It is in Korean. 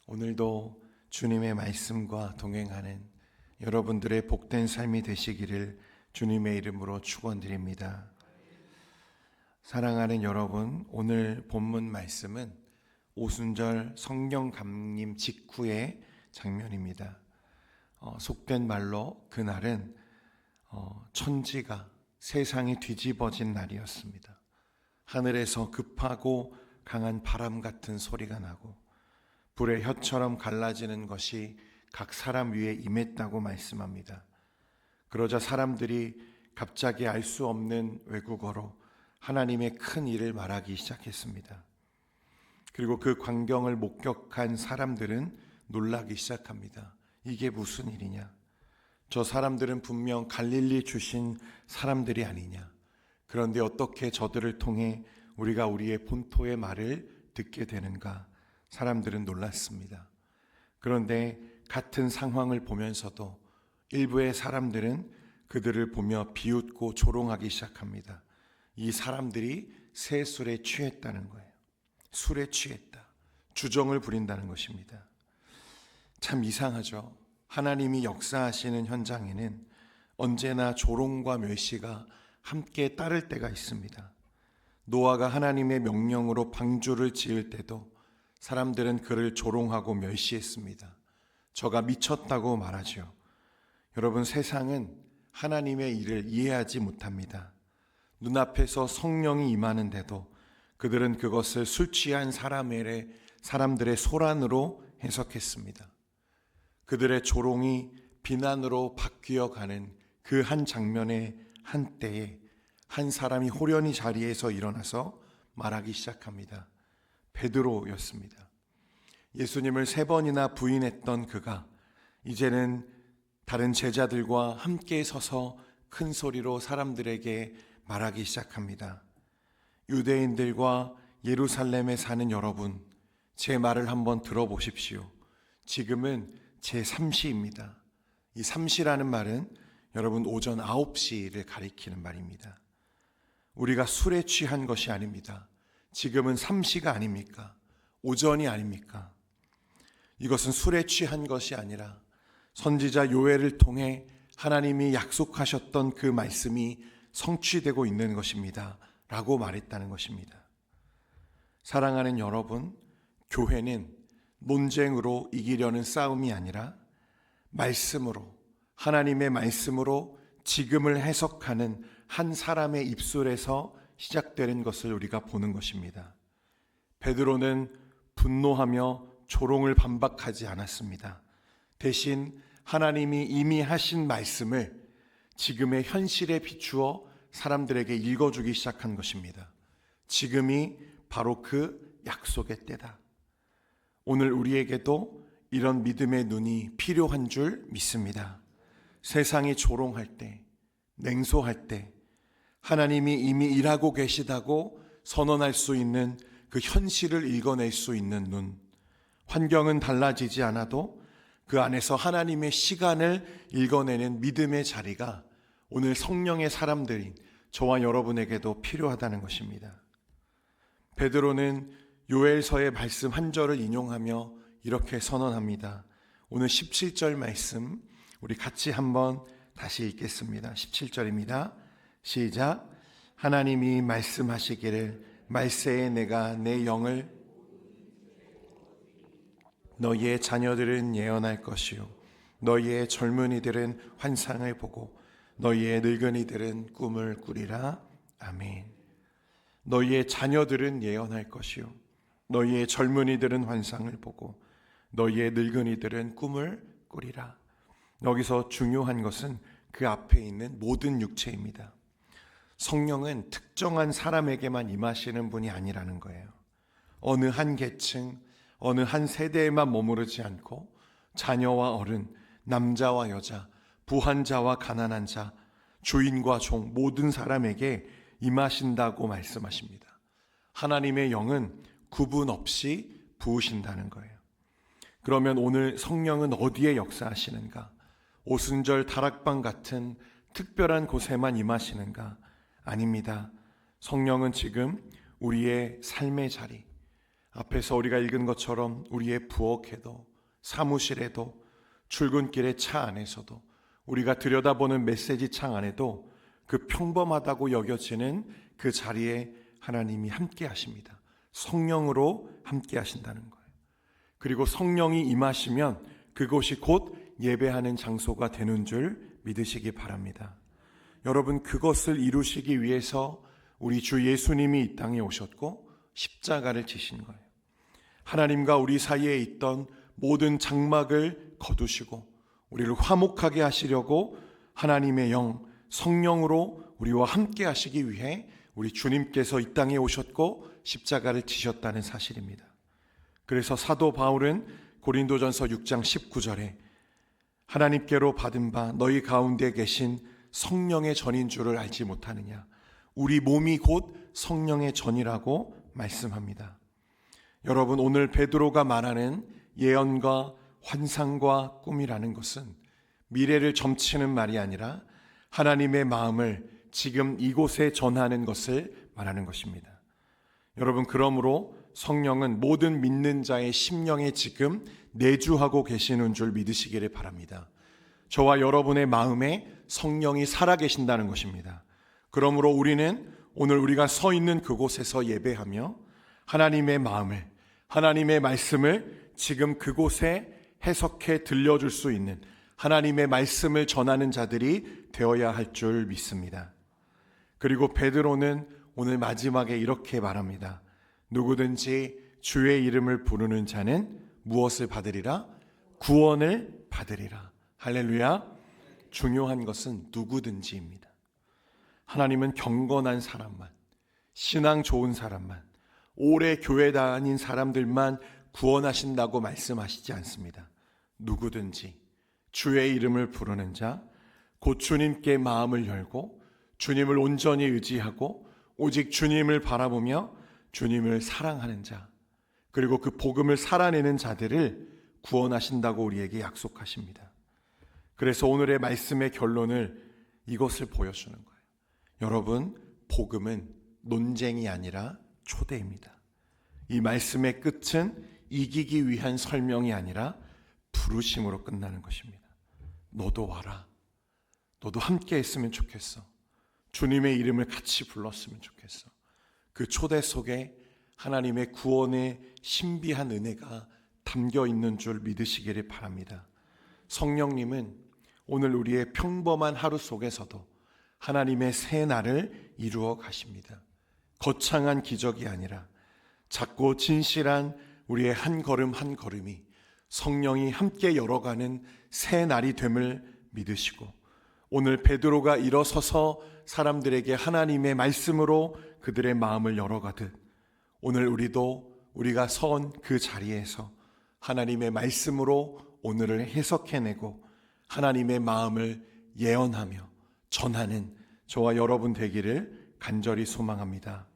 오늘도 주님의 말씀과 동행하는 여러분들의 복된 삶이 되시기를 주님의 이름으로 축원드립니다. 사랑하는 여러분, 오늘 본문 말씀은 오순절 성령 강림 직후의 장면입니다. 속된 말로 그날은 천지가 세상이 뒤집어진 날이었습니다. 하늘에서 급하고 강한 바람 같은 소리가 나고 불의 혀처럼 갈라지는 것이 각 사람 위에 임했다고 말씀합니다. 그러자 사람들이 갑자기 알 수 없는 외국어로 하나님의 큰 일을 말하기 시작했습니다. 그리고 그 광경을 목격한 사람들은 놀라기 시작합니다. 이게 무슨 일이냐? 저 사람들은 분명 갈릴리 출신 사람들이 아니냐? 그런데 어떻게 저들을 통해 우리가 우리의 본토의 말을 듣게 되는가? 사람들은 놀랐습니다. 그런데 같은 상황을 보면서도 일부의 사람들은 그들을 보며 비웃고 조롱하기 시작합니다. 이 사람들이 새 술에 취했다는 거예요. 술에 취했다. 주정을 부린다는 것입니다. 참 이상하죠. 하나님이 역사하시는 현장에는 언제나 조롱과 멸시가 함께 따를 때가 있습니다. 노아가 하나님의 명령으로 방주를 지을 때도 사람들은 그를 조롱하고 멸시했습니다. 저가 미쳤다고 말하죠. 여러분, 세상은 하나님의 일을 이해하지 못합니다. 눈앞에서 성령이 임하는데도 그들은 그것을 술 취한 사람들의 소란으로 해석했습니다. 그들의 조롱이 비난으로 바뀌어가는 그 한 장면의 한때에 한 사람이 호련히 자리에서 일어나서 말하기 시작합니다. 베드로였습니다. 예수님을 3번이나 부인했던 그가 이제는 다른 제자들과 함께 서서 큰 소리로 사람들에게 말하기 시작합니다. 유대인들과 예루살렘에 사는 여러분, 제 말을 한번 들어보십시오. 지금은 제 3시입니다. 이 3시라는 말은 여러분 오전 9시를 가리키는 말입니다. 우리가 술에 취한 것이 아닙니다. 지금은 3시가 아닙니까? 오전이 아닙니까? 이것은 술에 취한 것이 아니라 선지자 요엘을 통해 하나님이 약속하셨던 그 말씀이 성취되고 있는 것입니다. 라고 말했다는 것입니다. 사랑하는 여러분, 교회는 논쟁으로 이기려는 싸움이 아니라 말씀으로, 하나님의 말씀으로 지금을 해석하는 한 사람의 입술에서 시작되는 것을 우리가 보는 것입니다. 베드로는 분노하며 조롱을 반박하지 않았습니다. 대신 하나님이 이미 하신 말씀을 지금의 현실에 비추어 사람들에게 읽어주기 시작한 것입니다. 지금이 바로 그 약속의 때다. 오늘 우리에게도 이런 믿음의 눈이 필요한 줄 믿습니다. 세상이 조롱할 때, 냉소할 때 하나님이 이미 일하고 계시다고 선언할 수 있는 그 현실을 읽어낼 수 있는 눈, 환경은 달라지지 않아도 그 안에서 하나님의 시간을 읽어내는 믿음의 자리가 오늘 성령의 사람들인 저와 여러분에게도 필요하다는 것입니다. 베드로는 요엘서의 말씀 한 절을 인용하며 이렇게 선언합니다. 오늘 17절 말씀 우리 같이 한번 다시 읽겠습니다. 17절입니다. 시작. 하나님이 말씀하시기를 말세에 내가 내 영을 너희의 자녀들은 예언할 것이요 너희의 젊은이들은 환상을 보고 너희의 늙은이들은 꿈을 꾸리라. 아멘. 너희의 자녀들은 예언할 것이요 너희의 젊은이들은 환상을 보고 너희의 늙은이들은 꿈을 꾸리라. 여기서 중요한 것은 그 앞에 있는 모든 육체입니다. 성령은 특정한 사람에게만 임하시는 분이 아니라는 거예요. 어느 한 계층, 어느 한 세대에만 머무르지 않고 자녀와 어른, 남자와 여자, 부한 자와 가난한 자, 주인과 종 모든 사람에게 임하신다고 말씀하십니다. 하나님의 영은 구분 없이 부으신다는 거예요. 그러면 오늘 성령은 어디에 역사하시는가? 오순절 다락방 같은 특별한 곳에만 임하시는가? 아닙니다. 성령은 지금 우리의 삶의 자리, 앞에서 우리가 읽은 것처럼 우리의 부엌에도, 사무실에도, 출근길의 차 안에서도, 우리가 들여다보는 메시지 창 안에도 그 평범하다고 여겨지는 그 자리에 하나님이 함께 하십니다. 성령으로 함께 하신다는 거예요. 그리고 성령이 임하시면 그곳이 곧 예배하는 장소가 되는 줄 믿으시기 바랍니다. 여러분, 그것을 이루시기 위해서 우리 주 예수님이 이 땅에 오셨고 십자가를 지신 거예요. 하나님과 우리 사이에 있던 모든 장막을 거두시고 우리를 화목하게 하시려고 하나님의 영, 성령으로 우리와 함께 하시기 위해 우리 주님께서 이 땅에 오셨고 십자가를 지셨다는 사실입니다. 그래서 사도 바울은 고린도전서 6장 19절에 하나님께로 받은 바 너희 가운데 계신 성령의 전인 줄을 알지 못하느냐. 우리 몸이 곧 성령의 전이라고 말씀합니다. 여러분, 오늘 베드로가 말하는 예언과 환상과 꿈이라는 것은 미래를 점치는 말이 아니라 하나님의 마음을 지금 이곳에 전하는 것을 말하는 것입니다. 여러분, 그러므로 성령은 모든 믿는 자의 심령에 지금 내주하고 계시는 줄 믿으시기를 바랍니다. 저와 여러분의 마음에 성령이 살아계신다는 것입니다. 그러므로 우리는 오늘 우리가 서 있는 그곳에서 예배하며 하나님의 마음을, 하나님의 말씀을 지금 그곳에 해석해 들려줄 수 있는 하나님의 말씀을 전하는 자들이 되어야 할 줄 믿습니다. 그리고 베드로는 오늘 마지막에 이렇게 말합니다. 누구든지 주의 이름을 부르는 자는 무엇을 받으리라? 구원을 받으리라. 할렐루야. 중요한 것은 누구든지입니다. 하나님은 경건한 사람만, 신앙 좋은 사람만, 오래 교회 다닌 사람들만 구원하신다고 말씀하시지 않습니다. 누구든지 주의 이름을 부르는 자, 곧 주님께 마음을 열고 주님을 온전히 의지하고 오직 주님을 바라보며 주님을 사랑하는 자, 그리고 그 복음을 살아내는 자들을 구원하신다고 우리에게 약속하십니다. 그래서 오늘의 말씀의 결론을 이것을 보여주는 거예요. 여러분, 복음은 논쟁이 아니라 초대입니다. 이 말씀의 끝은 이기기 위한 설명이 아니라 부르심으로 끝나는 것입니다. 너도 와라. 너도 함께 했으면 좋겠어. 주님의 이름을 같이 불렀으면 좋겠어. 그 초대 속에 하나님의 구원의 신비한 은혜가 담겨 있는 줄 믿으시기를 바랍니다. 성령님은 오늘 우리의 평범한 하루 속에서도 하나님의 새 날을 이루어 가십니다. 거창한 기적이 아니라 작고 진실한 우리의 한 걸음 한 걸음이 성령이 함께 열어가는 새 날이 됨을 믿으시고, 오늘 베드로가 일어서서 사람들에게 하나님의 말씀으로 그들의 마음을 열어가듯 오늘 우리가 선 그 자리에서 하나님의 말씀으로 오늘을 해석해내고 하나님의 마음을 예언하며 전하는 저와 여러분 되기를 간절히 소망합니다.